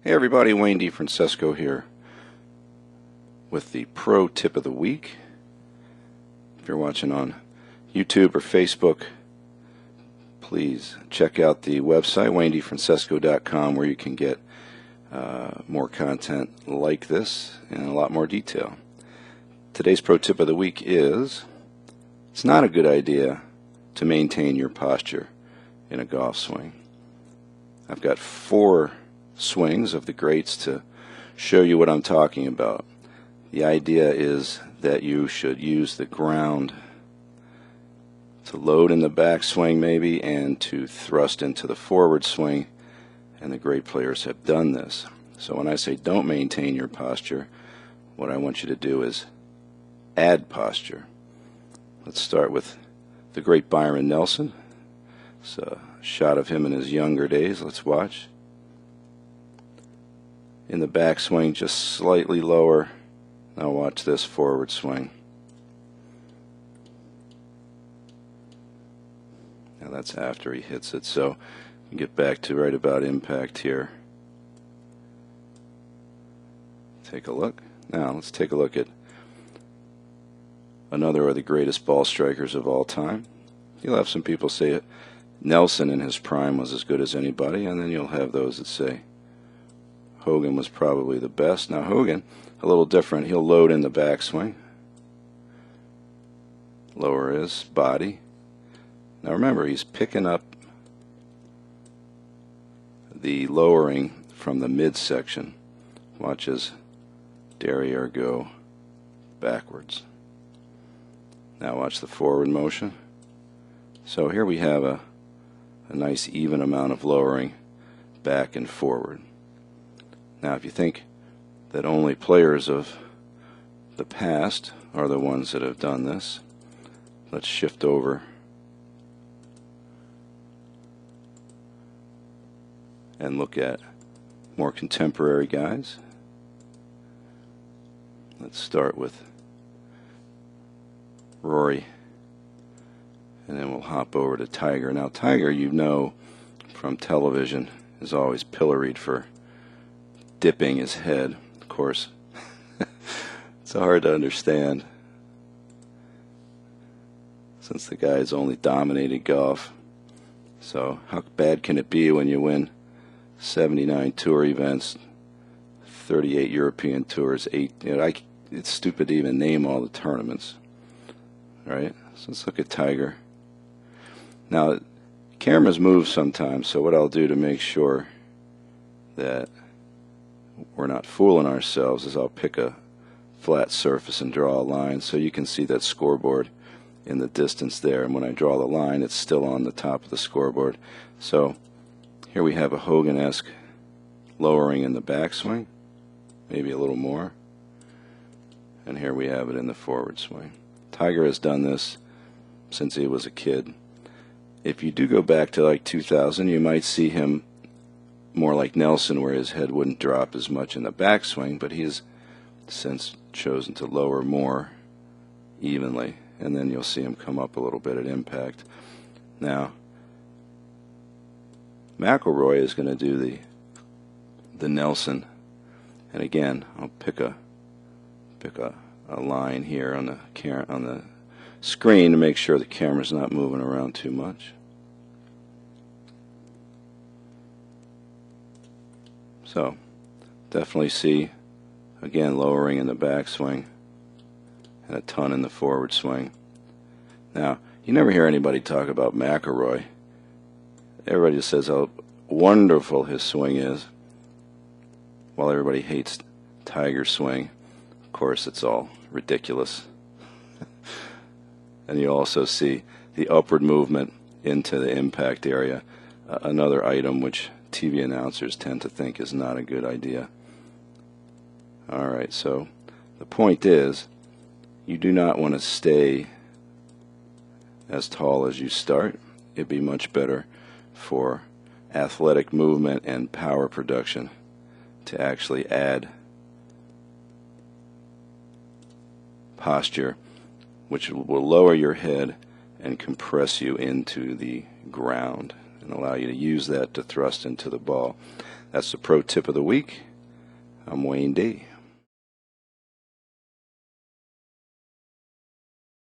Hey everybody, Wayne DeFrancesco here with the pro tip of the week. If you're watching on YouTube or Facebook, please check out the website waynedefrancesco.com, where you can get more content like this in a lot more detail. Today's pro tip of the week is: it's not a good idea to maintain your posture in a golf swing. I've got 4 swings of the greats to show you what I'm talking about. The idea is that you should use the ground to load in the backswing maybe, and to thrust into the forward swing, and the great players have done this. So when I say don't maintain your posture, what I want you to do is add posture. Let's start with the great Byron Nelson. It's a shot of him in his younger days. Let's watch. In the backswing, just slightly lower. Now watch this forward swing. Now that's after he hits it, so we get back to right about impact here. Take a look. Now let's take a look at another of the greatest ball strikers of all time. You'll have some people say it. Nelson in his prime was as good as anybody, and then you'll have those that say Hogan was probably the best. Now Hogan, a little different. He'll load in the backswing, lower his body. Now remember, he's picking up the lowering from the midsection. Watch his derriere go backwards. Now watch the forward motion. So here we have a nice even amount of lowering back and forward. Now if you think that only players of the past are the ones that have done this, let's shift over and look at more contemporary guys. Let's start with Rory, and then we'll hop over to Tiger. Now Tiger, you know from television, is always pilloried for dipping his head. Of course, it's hard to understand since the guy's only dominated golf. So how bad can it be when you win 79 tour events, 38 European tours, 8? It's stupid to even name all the tournaments, right? So let's look at Tiger. Now, cameras move sometimes, so what I'll do to make sure that we're not fooling ourselves is I'll pick a flat surface and draw a line so you can see that scoreboard in the distance there. And when I draw the line, it's still on the top of the scoreboard. So here we have a Hogan-esque lowering in the backswing, maybe a little more. And here we have it in the forward swing. Tiger has done this since he was a kid. If you do go back to like 2000, you might see him more like Nelson, where his head wouldn't drop as much in the backswing, but he has since chosen to lower more evenly, and then you'll see him come up a little bit at impact. Now McIlroy is going to do the Nelson, and again I'll pick a line here on the screen to make sure the camera's not moving around too much. So definitely see, again, lowering in the backswing and a ton in the forward swing. Now, you never hear anybody talk about McIlroy. Everybody just says how wonderful his swing is, while everybody hates Tiger's swing. Of course, it's all ridiculous. And you also see the upward movement into the impact area, another item which TV announcers tend to think is not a good idea. Alright, so the point is, you do not want to stay as tall as you start. It'd be much better for athletic movement and power production to actually add posture, which will lower your head and compress you into the ground. and allow you to use that to thrust into the ball. That's the pro tip of the week. I'm Wayne D.